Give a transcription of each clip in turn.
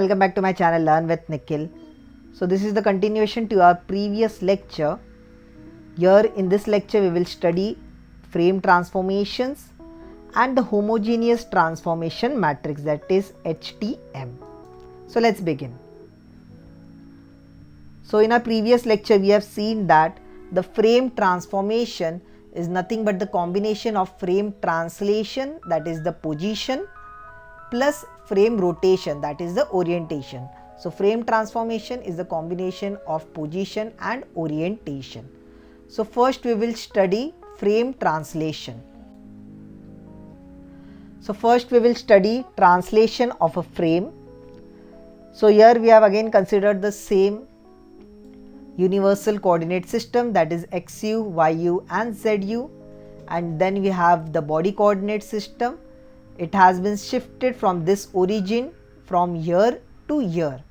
welcome back to my channel Learn with Nikhil. So this is the continuation to our previous lecture. Here in this lecture we will study frame transformations and the homogeneous transformation matrix, that is HTM. So let's begin. So in our previous lecture we have seen that the frame transformation is nothing but the combination of frame translation, that is the position, plus frame rotation, that is the orientation. So frame transformation is the combination of position and orientation. So first we will study frame translation. So first we will study translation of a frame. So here we have again considered the same universal coordinate system, that is XU, YU and ZU, and then we have the body coordinate system. It has been shifted from this origin from here to here,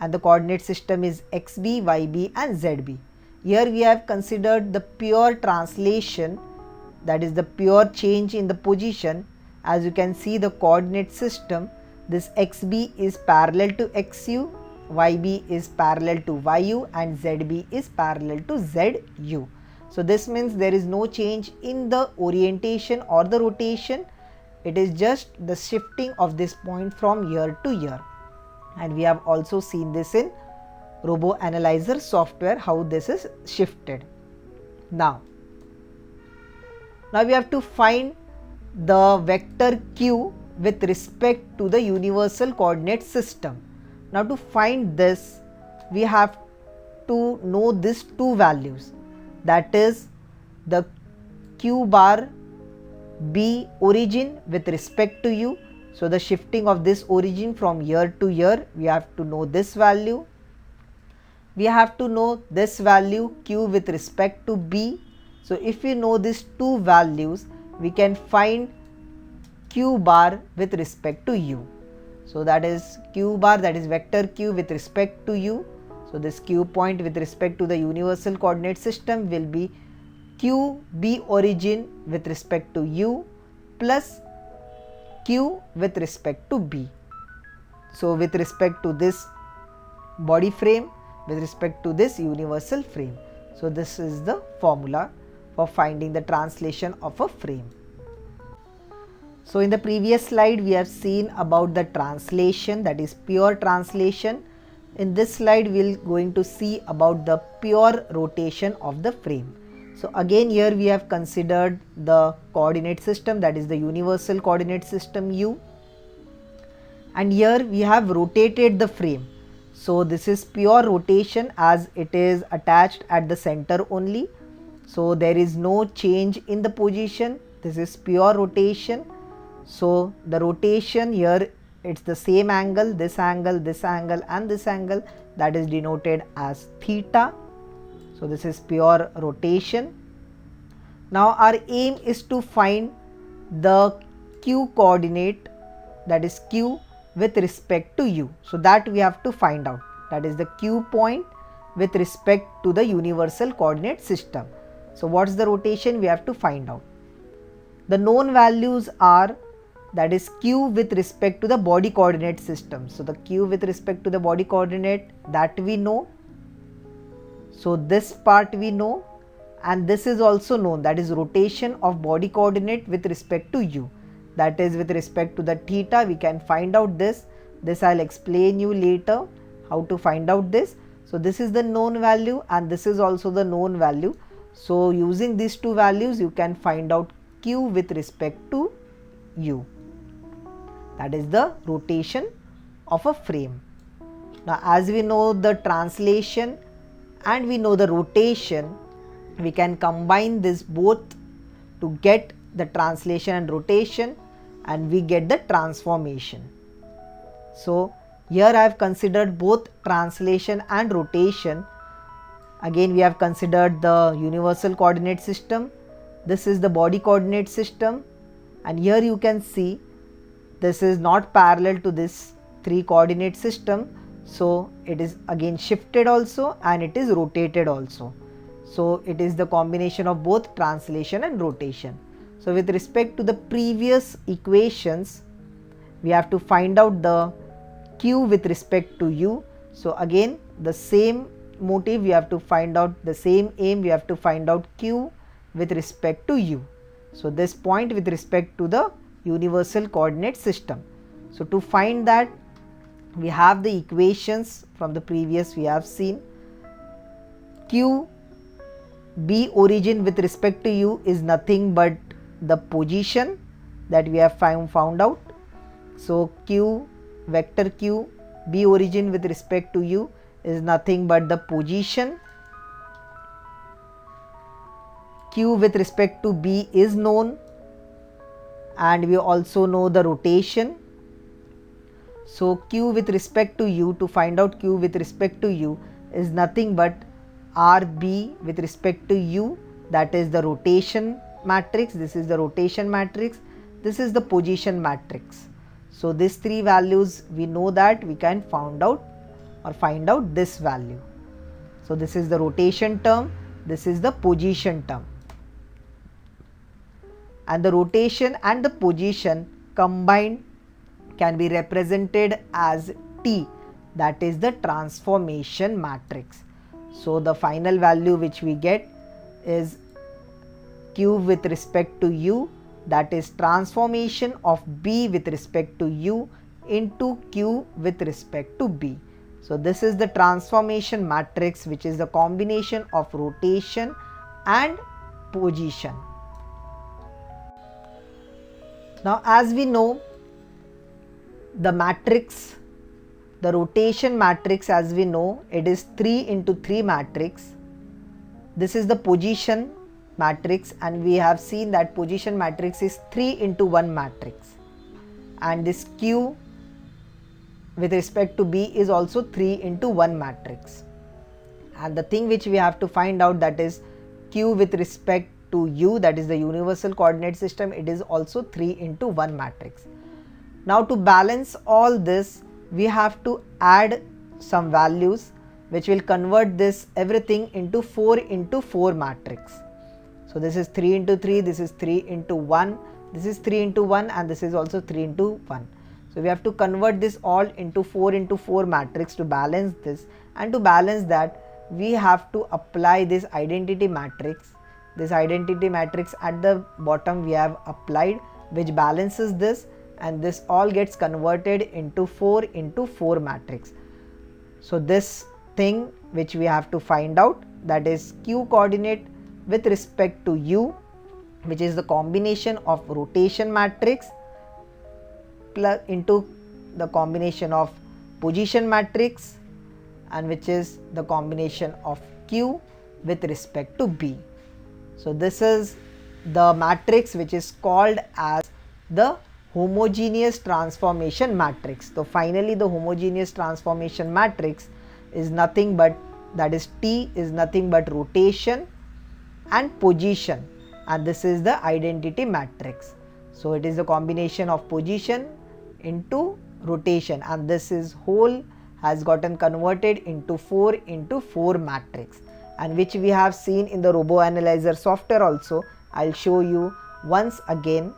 and the coordinate system is XB, YB and ZB. Here we have considered the pure translation, that is the pure change in the position. As you can see the coordinate system, this XB is parallel to XU, YB is parallel to YU and ZB is parallel to ZU. So this means there is no change in the orientation or the rotation. It is just the shifting of this point from here to here, and we have also seen this in Robo Analyzer software how this is shifted. Now we have to find the vector q with respect to the universal coordinate system. Now to find this we have to know these two values, that is the q bar b origin with respect to u. So the shifting of this origin from here to here, we have to know this value. We have to know this value q with respect to b. So if we know these two values, we can find q bar with respect to u. So that is q bar, that is vector q with respect to u. So this q point with respect to the universal coordinate system will be q b origin with respect to u plus q with respect to b. So with respect to this body frame, with respect to this universal frame. So this is the formula for finding the translation of a frame. So in the previous slide we have seen about the translation, that is pure translation. In this slide we are going to see about the pure rotation of the frame. So again here we have considered the coordinate system, that is the universal coordinate system u, and here we have rotated the frame. So this is pure rotation as it is attached at the center only. So there is no change in the position, this is pure rotation. So the rotation here, it's the same angle, this angle, this angle and this angle, that is denoted as theta. So this is pure rotation. Now our aim is to find the q coordinate, that is q with respect to u. So that we have to find out, that is the q point with respect to the universal coordinate system. So what is the rotation we have to find out. The known values are, that is q with respect to the body coordinate system. So the q with respect to the body coordinate, that we know. So this part we know, and this is also known, that is rotation of body coordinate with respect to u, that is with respect to the theta. We can find out this I'll explain you later how to find out this. So this is the known value and this is also the known value. So using these two values you can find out q with respect to u, that is the rotation of a frame. Now as we know the translation and we know the rotation, we can combine this both to get the translation and rotation, and we get the transformation. So here I have considered both translation and rotation. Again we have considered the universal coordinate system, this is the body coordinate system, and here you can see this is not parallel to this 3 coordinate system. So it is again shifted also and it is rotated also. So it is the combination of both translation and rotation. So with respect to the previous equations, we have to find out the q with respect to u. So again the same motive, we have to find out the same aim, we have to find out q with respect to u. So this point with respect to the universal coordinate system. So to find that, we have the equations from the previous, we have seen q b origin with respect to u is nothing but the position that we have found out. So q vector q b origin with respect to u is nothing but the position. Q with respect to b is known, and we also know the rotation. So q with respect to u, to find out q with respect to u is nothing but rb with respect to u, that is the rotation matrix. This is the rotation matrix, this is the position matrix. So these three values, we know that we can find out this value. So this is the rotation term, this is the position term, and the rotation and the position combined can be represented as T, that is the transformation matrix. So the final value which we get is q with respect to u, that is transformation of b with respect to u into q with respect to b. So this is the transformation matrix, which is the combination of rotation and position. Now as we know, the matrix, the rotation matrix, as we know, it is 3 into 3 matrix. This is the position matrix, and we have seen that position matrix is 3 into 1 matrix, and this q with respect to b is also 3 into 1 matrix. And the thing which we have to find out, that is q with respect to u, that is the universal coordinate system, it is also 3 into 1 matrix. Now to balance all this, we have to add some values which will convert this everything into 4 into 4 matrix. So this is 3 into 3, this is 3 into 1, this is 3 into 1, and this is also 3 into 1. So we have to convert this all into 4 into 4 matrix to balance this, and to balance that we have to apply this identity matrix. This identity matrix at the bottom we have applied, which balances this, and this all gets converted into 4 into 4 matrix. So this thing which we have to find out, that is q coordinate with respect to u, which is the combination of rotation matrix plus into the combination of position matrix, and which is the combination of q with respect to b. So this is the matrix which is called as the homogeneous transformation matrix. So finally the homogeneous transformation matrix is nothing but, that is T is nothing but rotation and position, and this is the identity matrix. So it is the combination of position into rotation, and this is whole has gotten converted into 4 into 4 matrix, and which we have seen in the robo analyzer software also. I'll show you once again.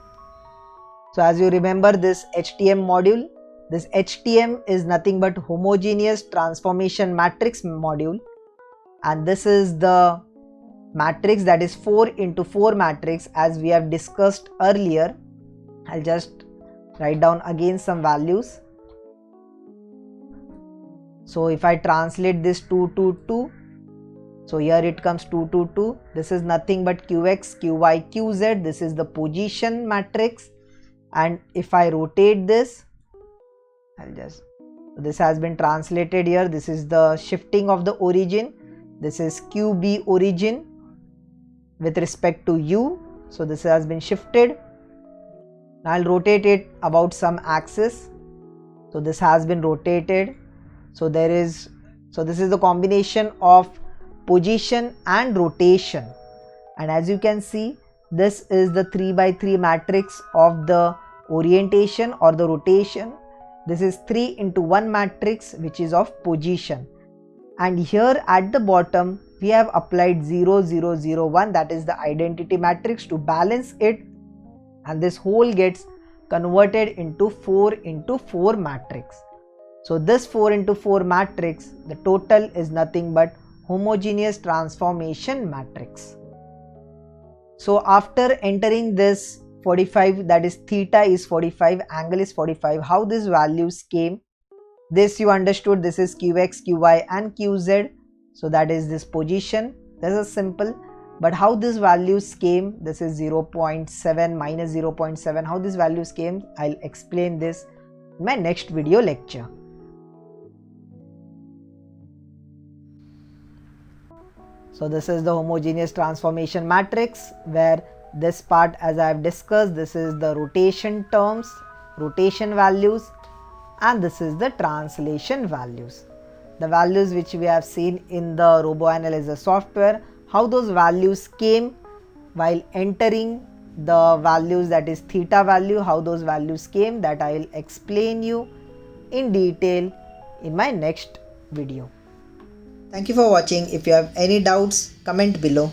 So as you remember this HTM module, this HTM is nothing but homogeneous transformation matrix module, and this is the matrix, that is 4 into 4 matrix, as we have discussed earlier. I'll just write down again some values. So if I translate this 2 to 2, so here it comes 2 to 2. This is nothing but qx, qy, qz. This is the position matrix, and if I rotate this, this has been translated here. This is the shifting of the origin. This is qb origin with respect to u. So this has been shifted. Now I'll rotate it about some axis. So this has been rotated. So this is the combination of position and rotation, and as you can see, this is the 3 by 3 matrix of the orientation or the rotation. This is 3 into 1 matrix which is of position, and here at the bottom we have applied 0 0 0 1, that is the identity matrix, to balance it, and this whole gets converted into 4 into 4 matrix. So this 4 into 4 matrix, the total is nothing but homogeneous transformation matrix. So after entering this 45, that is theta is 45, angle is 45, how these values came, this you understood, this is qx, qy and qz, so that is this position. This is simple. But how these values came, this is 0.7 minus 0.7, how these values came, I'll explain this in my next video lecture. So this is the homogeneous transformation matrix, where this part, as I have discussed, this is the rotation terms, rotation values, and this is the translation values. The values which we have seen in the RoboAnalyzer software, how those values came while entering the values, that is theta value, how those values came, that I will explain you in detail in my next video. Thank you for watching. If you have any doubts, comment below.